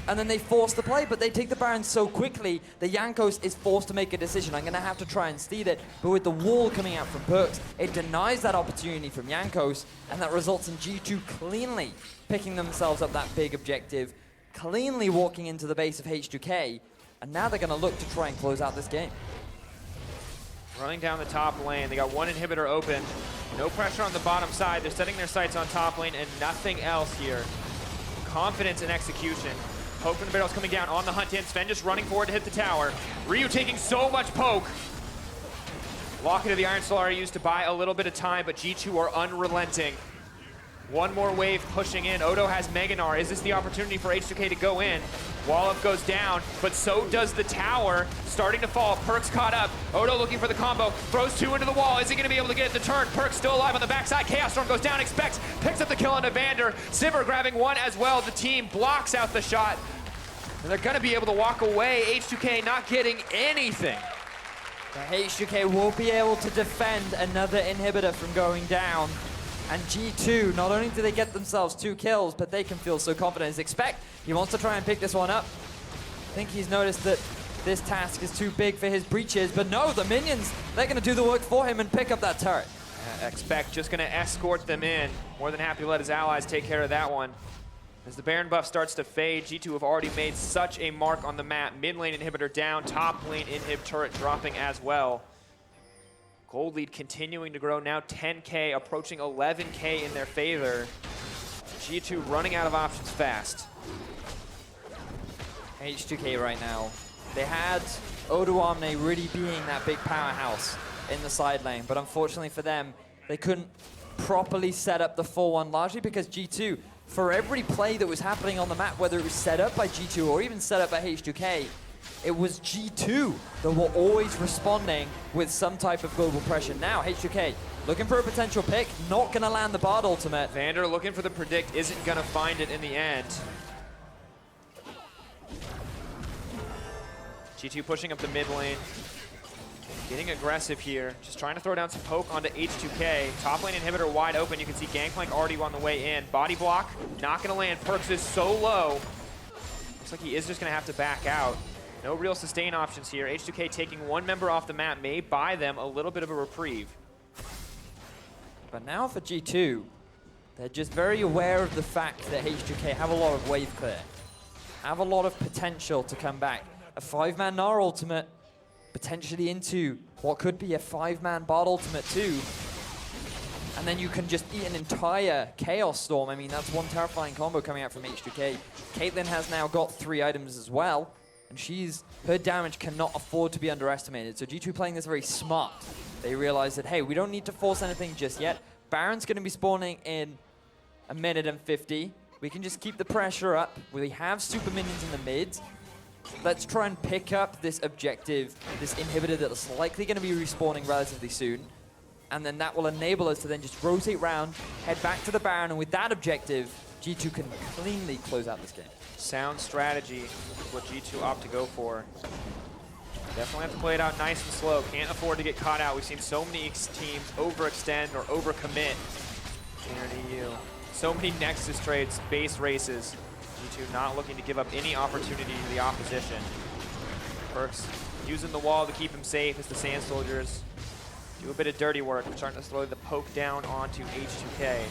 and then they force the play, but they take the Baron so quickly that Jankos is forced to make a decision. I'm going to have to try and steal it, but with the wall coming out from PerkZ, it denies that opportunity from Jankos, and that results in G2 cleanly picking themselves up that big objective, cleanly walking into the base of H2K, and now they're going to look to try and close out this game. Running down the top lane, they got one inhibitor open. No pressure on the bottom side. They're setting their sights on top lane and nothing else here. Confidence in execution. Poke from the barrels coming down on the hunt in. Zven just running forward to hit the tower. Ryu taking so much poke. Locket of the Iron Soul are used to buy a little bit of time, but G2 are unrelenting. One more wave pushing in. Odo has Mega Gnar. Is this the opportunity for H2K to go in? Wallop goes down, but so does the tower. Starting to fall. PerkZ caught up. Odo looking for the combo. Throws two into the wall. Is he going to be able to get it to turn? PerkZ still alive on the backside. Chaos Storm goes down. Expects. Picks up the kill on Vander. Sivir grabbing one as well. The team blocks out the shot. And they're going to be able to walk away. H2K not getting anything. The H2K will be able to defend another inhibitor from going down. And G2, not only do they get themselves 2 kills, but they can feel so confident. As expect, he wants to try and pick this one up. I think he's noticed that this task is too big for his breaches, but no, the minions, they're going to do the work for him and pick up that turret. Expect just going to escort them in. More than happy to let his allies take care of that one. As the Baron buff starts to fade, G2 have already made such a mark on the map. Mid lane inhibitor down, top lane inhib turret dropping as well. Gold lead continuing to grow, now 10K, approaching 11K in their favor. G2 running out of options fast. H2K right now, they had Odoamne really being that big powerhouse in the side lane, but unfortunately for them, they couldn't properly set up the 4-1, largely because G2, for every play that was happening on the map, whether it was set up by G2 or even set up by H2K, it was G2 that were always responding with some type of global pressure. Now, H2K looking for a potential pick, not going to land the Bard ultimate. Vander looking for the predict, isn't going to find it in the end. G2 pushing up the mid lane. Getting aggressive here, just trying to throw down some poke onto H2K. Top lane inhibitor wide open. You can see Gangplank already on the way in. Body block, not going to land. PerkZ is so low. Looks like he is just going to have to back out. No real sustain options here. H2K taking one member off the map may buy them a little bit of a reprieve. But now for G2, they're just very aware of the fact that H2K have a lot of wave clear, have a lot of potential to come back. A 5-man Gnar ultimate, potentially into what could be a 5-man Bard ultimate too. And then you can just eat an entire Chaos Storm. I mean, that's one terrifying combo coming out from H2K. Caitlyn has now got 3 items as well. And her damage cannot afford to be underestimated. So G2 playing this very smart. They realize that, hey, we don't need to force anything just yet. Baron's going to be spawning in a minute and 50. We can just keep the pressure up. We have super minions in the mid. Let's try and pick up this objective, this inhibitor that is likely going to be respawning relatively soon. And then that will enable us to then just rotate round, head back to the Baron, and with that objective, G2 can cleanly close out this game. Sound strategy is what G2 opt to go for. Definitely have to play it out nice and slow. Can't afford to get caught out. We've seen so many teams overextend or overcommit in EU. So many Nexus trades, base races. G2 not looking to give up any opportunity to the opposition. PerkZ using the wall to keep him safe as the Sand Soldiers do a bit of dirty work, starting to throw the poke down onto H2K.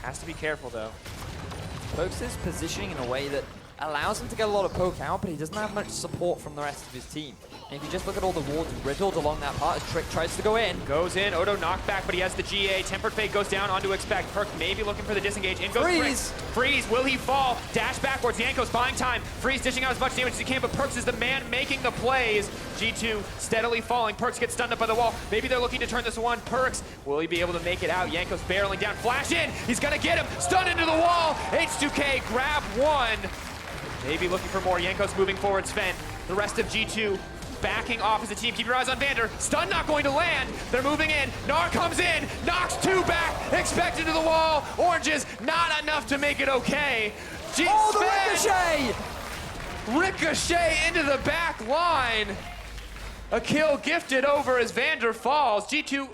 Has to be careful though. PerkZ is positioning in a way that allows him to get a lot of poke out, but he doesn't have much support from the rest of his team. And if you just look at all the wards riddled along that part, as Trick tries to go in. Goes in, Odo knocked back, but he has the GA. Tempered Fate goes down onto Expect. PerkZ maybe looking for the disengage. In goes Freeze! Freeze, will he fall? Dash backwards, Jankos buying time. Freeze dishing out as much damage as he can, but PerkZ is the man making the plays. G2 steadily falling. PerkZ gets stunned up by the wall. Maybe they're looking to turn this one. PerkZ, will he be able to make it out? Jankos barreling down, flash in. He's gonna get him, stun into the wall. H2K grab one. Maybe looking for more. Jankos moving forward. Zven, the rest of G2 backing off as a team. Keep your eyes on Vander. Stun not going to land. They're moving in. Gnar comes in, knocks 2 back, Expect into the wall. Oranges, not enough to make it okay. Oh, the ricochet! Ricochet into the back line. A kill gifted over as Vander falls. G2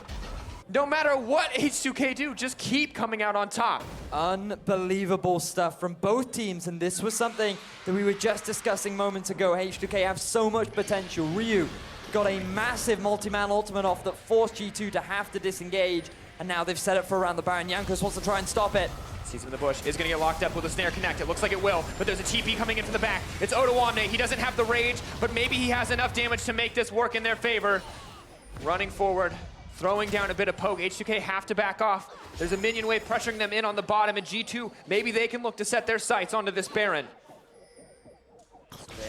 No matter what H2K do, just keep coming out on top. Unbelievable stuff from both teams, and this was something that we were just discussing moments ago. H2K have so much potential. Ryu got a massive multi-man ultimate off that forced G2 to have to disengage, and now they've set it for around the Baron. Jankos wants to try and stop it. Sees him in the bush, is gonna get locked up with a snare connect. It looks like it will, but there's a TP coming in from the back. It's Odoamne, he doesn't have the rage, but maybe he has enough damage to make this work in their favor. Running forward, throwing down a bit of poke. H2K have to back off. There's a minion wave pressuring them in on the bottom, and G2, maybe they can look to set their sights onto this Baron.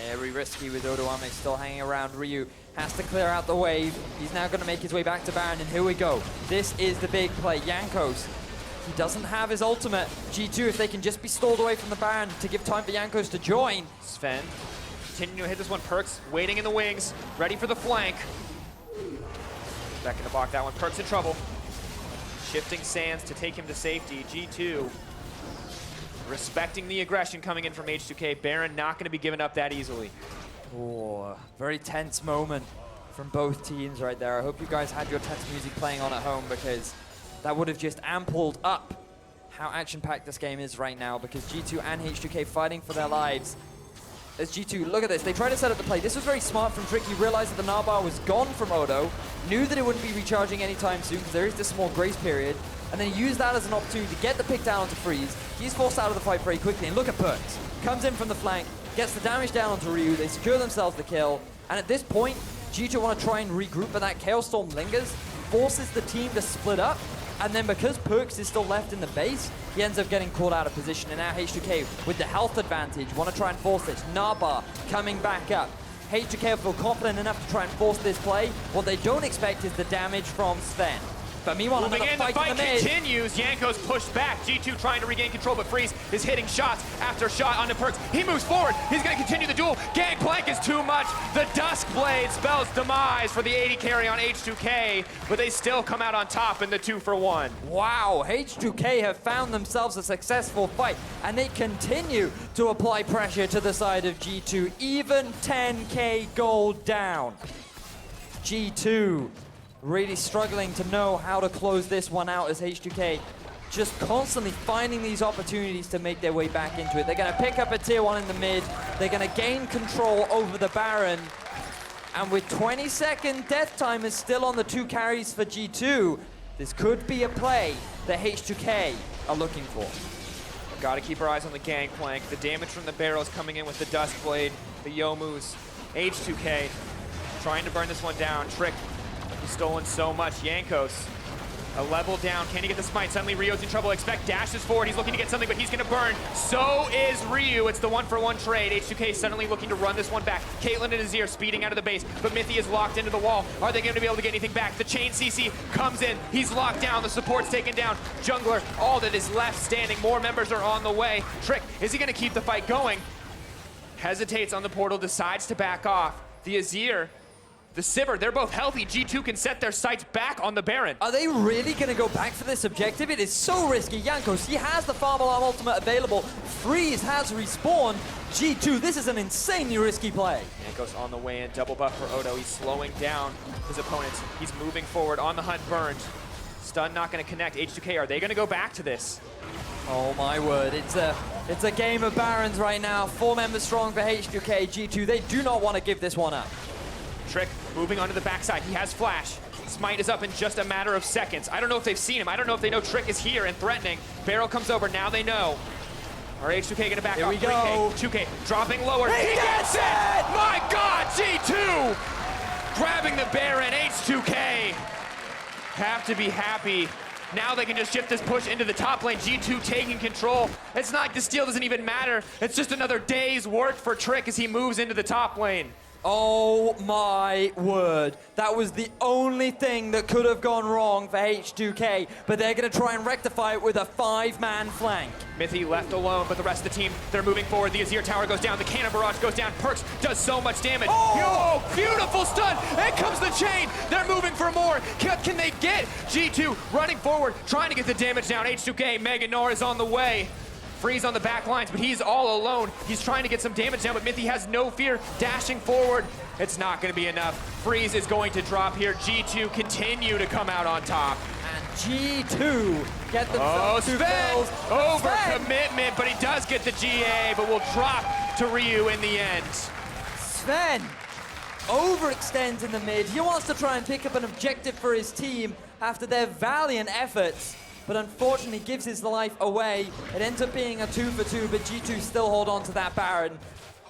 Very risky with Odoamne still hanging around. Ryu has to clear out the wave. He's now going to make his way back to Baron, and here we go. This is the big play. Jankos, he doesn't have his ultimate. G2, if they can just be stalled away from the Baron to give time for Jankos to join. Zven, continuing to hit this one. PerkZ waiting in the wings, ready for the flank. Back in the block, that one. PerkZ in trouble. Shifting sands to take him to safety. G2 respecting the aggression coming in from H2K. Baron not going to be given up that easily. Oh, very tense moment from both teams right there. I hope you guys had your tense music playing on at home, because that would have just ampled up how action-packed this game is right now, because G2 and H2K fighting for their lives. As G2, look at this, they tried to set up the play. This was very smart from Trick. He realized that the Gnar bar was gone from Odo, knew that it wouldn't be recharging anytime soon because there is this small grace period, and then he used that as an opportunity to get the pick down onto Freeze. He's forced out of the fight very quickly, and look at PerkZ. Comes in from the flank, gets the damage down onto Ryu, they secure themselves the kill, and at this point, G2 want to try and regroup, but that Chaos Storm lingers, forces the team to split up, and then because PerkZ is still left in the base, he ends up getting caught out of position, and now H2K, with the health advantage, want to try and force this. Gnar bar coming back up. H2K feel confident enough to try and force this play. What they don't expect is the damage from Zven. But meanwhile, Moving another in, the fight in the mid. continues. Jankos pushed back. G2 trying to regain control, but Freeze is hitting shots after shot onto PerkZ. He moves forward. He's going to continue the duel. Gangplank is too much. The Dusk Blade spells demise for the AD carry on H2K, but they still come out on top in the 2-for-1. Wow, H2K have found themselves a successful fight, and they continue to apply pressure to the side of G2, even 10k gold down. G2 really struggling to know how to close this one out, as H2K just constantly finding these opportunities to make their way back into it. They're going to pick up a tier 1 in the mid. They're going to gain control over the Baron. And with 20-second death time is still on the 2 carries for G2, this could be a play that H2K are looking for. Got to keep our eyes on the Gangplank. The damage from the barrels coming in with the Dusk Blade, the Youmu's. H2K trying to burn this one down. Trick, he's stolen so much. Jankos, a level down. Can he get the smite? Suddenly Ryo's in trouble. Expect dashes forward. He's looking to get something, but he's going to burn. So is Ryu. It's the 1-for-1 trade. H2K suddenly looking to run this one back. Caitlyn and Azir speeding out of the base, but Mithy is locked into the wall. Are they going to be able to get anything back? The chain CC comes in. He's locked down. The support's taken down. Jungler, all that is left standing. More members are on the way. Trick, is he going to keep the fight going? Hesitates on the portal, decides to back off. The Azir, the Sivir, they're both healthy. G2 can set their sights back on the Baron. Are they really going to go back for this objective? It is so risky. Jankos, he has the Farm Alarm ultimate available. Freeze has respawned. G2, this is an insanely risky play. Jankos on the way in, double buff for Odo. He's slowing down his opponents. He's moving forward on the hunt, burned. Stun not going to connect. H2K, are they going to go back to this? Oh my word, it's a game of Barons right now. 4 members strong for H2K. G2, they do not want to give this one up. Trick moving onto the backside. He has flash. Smite is up in just a matter of seconds. I don't know if they've seen him. I don't know if they know Trick is here and threatening. Barrel comes over. Now they know. Are H2K going to back Here up? we go. 2K dropping lower. He gets it! My God, G2 grabbing the Baron. H2K have to be happy. Now they can just shift this push into the top lane. G2 taking control. It's not like the steal doesn't even matter. It's just another day's work for Trick as he moves into the top lane. Oh my word. That was the only thing that could have gone wrong for H2K, but they're going to try and rectify it with a 5-man flank. Mithy left alone, but the rest of the team, they're moving forward. The Azir tower goes down, the cannon barrage goes down. PerkZ does so much damage. Oh! Yo, beautiful stun. In comes the chain. They're moving for more. Can they get G2 running forward, trying to get the damage down? H2K, Gnar is on the way. Freeze on the back lines, but he's all alone. He's trying to get some damage down, but Mithy has no fear, dashing forward. It's not going to be enough. Freeze is going to drop here. G2 continue to come out on top. G2 get themselves two kills. Over Zven! commitment, but he does get the GA, but will drop to Ryu in the end. Zven overextends in the mid. He wants to try and pick up an objective for his team after their valiant efforts, but unfortunately gives his life away. It ends up being a 2-for-2, but G2 still hold on to that Baron.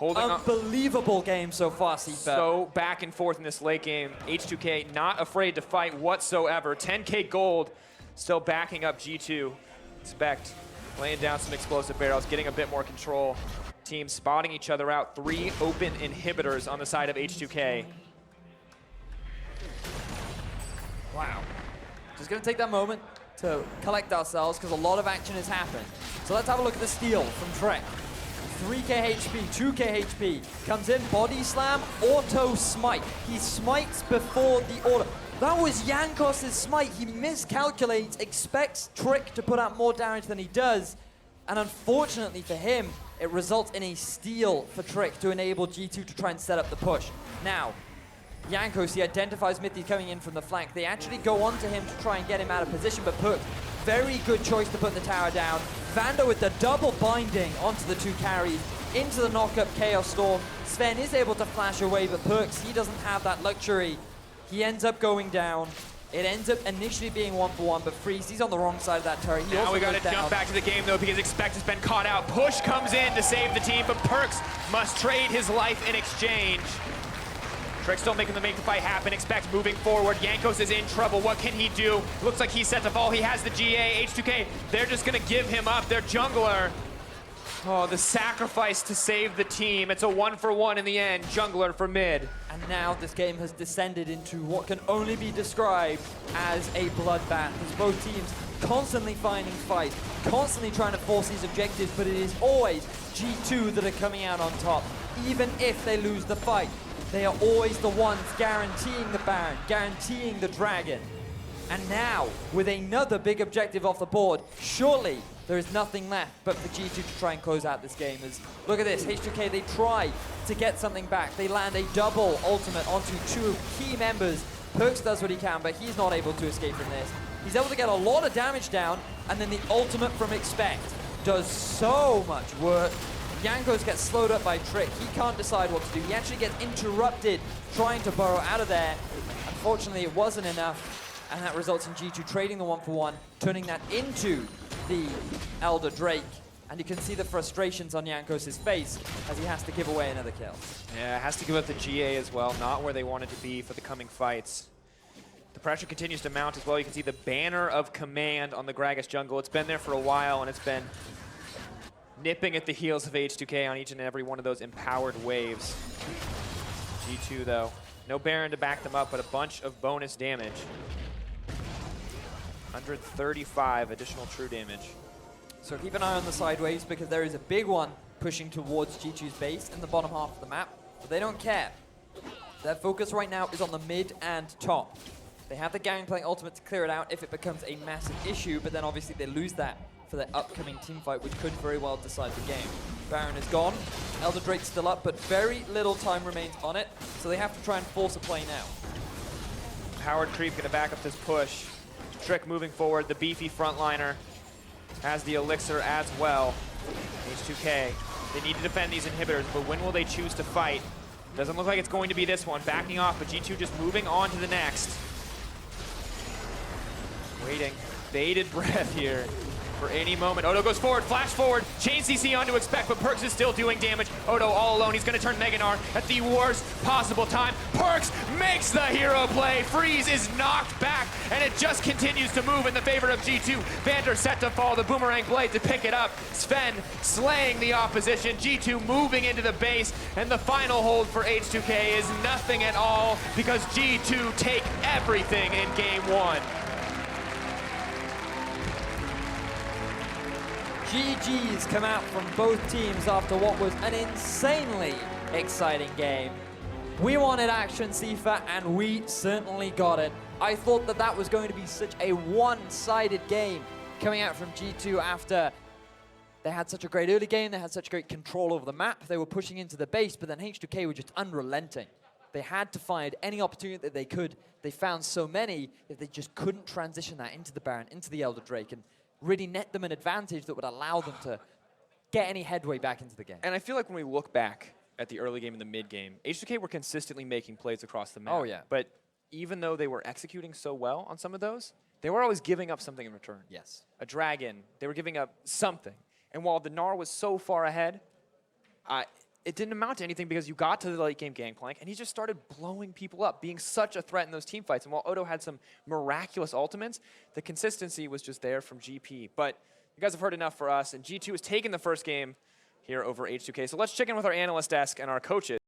Unbelievable game so far, Tsepha. So back and forth in this late game. H2K not afraid to fight whatsoever. 10K gold still backing up G2. Expect laying down some explosive barrels, getting a bit more control. Teams spotting each other out. 3 open inhibitors on the side of H2K. Wow. Just gonna take that moment to collect ourselves because a lot of action has happened. So let's have a look at the steal from Trek. 3k HP, 2k HP, comes in, body slam, auto smite. He smites before the auto. That was Jankos' smite. He miscalculates, expects Trick to put out more damage than he does, and unfortunately for him, it results in a steal for Trick to enable G2 to try and set up the push. Now, Jankos, he identifies Mithy coming in from the flank. They actually go on to him to try and get him out of position, but PerkZ, very good choice to put the tower down. Vander with the double binding onto the 2 carries, into the knock-up Chaos Storm. Zven is able to flash away, but PerkZ, he doesn't have that luxury. He ends up going down. It ends up initially being 1-for-1, but Freeze, he's on the wrong side of that turret. He Now we goes gotta down. jump back to the game though because Expect has been caught out. Push comes in to save the team, but PerkZ must trade his life in exchange. Trick still making the fight happen. Expect moving forward. Jankos is in trouble. What can he do? Looks like he's set to fall. He has the GA. H2K, they're just gonna give him up. Their jungler. Oh, the sacrifice to save the team. It's a 1-for-1 in the end. Jungler for mid. And now this game has descended into what can only be described as a bloodbath, as both teams constantly finding fights, constantly trying to force these objectives, but it is always G2 that are coming out on top. Even if they lose the fight, they are always the ones guaranteeing the Baron, guaranteeing the Dragon. And now, with another big objective off the board, surely there is nothing left but for G2 to try and close out this game. As look at this, H2K, they try to get something back. They land a double ultimate onto 2 key members. PerkZ does what he can, but he's not able to escape from this. He's able to get a lot of damage down, and then the ultimate from Expect does so much work. Jankos gets slowed up by Trick. He can't decide what to do. He actually gets interrupted trying to burrow out of there. Unfortunately, it wasn't enough, and that results in G2 trading the 1-for-1, turning that into the Elder Drake. And you can see the frustrations on Jankos' face as he has to give away another kill. Yeah, has to give up the GA as well. Not where they wanted to be for the coming fights. The pressure continues to mount as well. You can see the banner of command on the Gragas jungle. It's been there for a while, and it's been nipping at the heels of H2K on each and every one of those empowered waves. G2, though, no Baron to back them up, but a bunch of bonus damage. 135 additional true damage. So keep an eye on the sideways because there is a big one pushing towards G2's base in the bottom half of the map, but they don't care. Their focus right now is on the mid and top. They have the Gangplank ultimate to clear it out if it becomes a massive issue, but then obviously they lose that for their upcoming teamfight, which could very well decide the game. Baron is gone, Elder Drake's still up, but very little time remains on it, so they have to try and force a play now. Powered creep gonna back up this push. Trick moving forward, the beefy frontliner has the elixir as well. H2K, they need to defend these inhibitors, but when will they choose to fight? Doesn't look like it's going to be this one. Backing off, but G2 just moving on to the next. Waiting, bated breath here for any moment. Odo goes forward, flash forward, chain CC onto Expect, but PerkZ is still doing damage. Odo all alone, he's gonna turn Mega Gnar at the worst possible time. PerkZ makes the hero play. Freeze is knocked back, and it just continues to move in the favor of G2. Vander set to fall, the boomerang blade to pick it up. Zven slaying the opposition. G2 moving into the base, and the final hold for H2K is nothing at all because G2 take everything in game 1. GG's come out from both teams after what was an insanely exciting game. We wanted action, Tsepha, and we certainly got it. I thought that that was going to be such a one-sided game coming out from G2 after they had such a great early game, they had such great control over the map, they were pushing into the base, but then H2K were just unrelenting. They had to find any opportunity that they could. They found so many that they just couldn't transition that into the Baron, into the Elder Drake, and really net them an advantage that would allow them to get any headway back into the game. And I feel like when we look back at the early game and the mid game, H2K were consistently making plays across the map. Oh, yeah. But even though they were executing so well on some of those, they were always giving up something in return. Yes. A dragon, they were giving up something. And while the Gnar was so far ahead, it didn't amount to anything because you got to the late game Gangplank and he just started blowing people up, being such a threat in those team fights. And while Odo had some miraculous ultimates, the consistency was just there from GP. But you guys have heard enough for us, and G2 has taken the first game here over H2K. So let's check in with our analyst desk and our coaches.